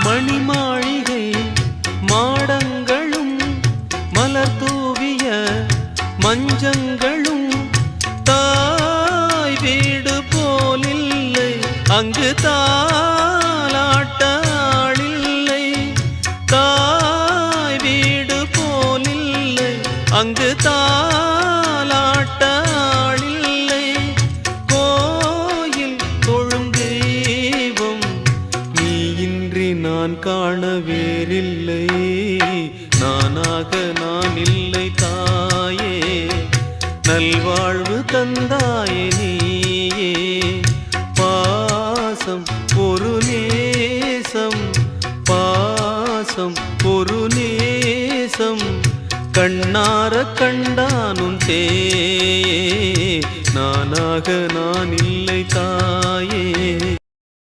மணிமாளிகை மாடங்களும் மலர் தூவிய மஞ்சங்களும் தாய் வீடு போலில்லை அங்கு தாலாட்ட ஆளில்லை தாய் வீடு போலில்லை அங்கு தாலாட்ட ஆளில்லை கோயில் தொழும் தெய்வம் நீ இன்றி நான் காண வேறில்லை நானாக நான் இல்லை தாயே நல்வாழ்வு தந்தாயே நீயே பாசம் ஒரு நேசம் பாசம் ஒரு நேசம் கண்ணார கண்டானும் தேயே நானாக நான் இல்லை தாயே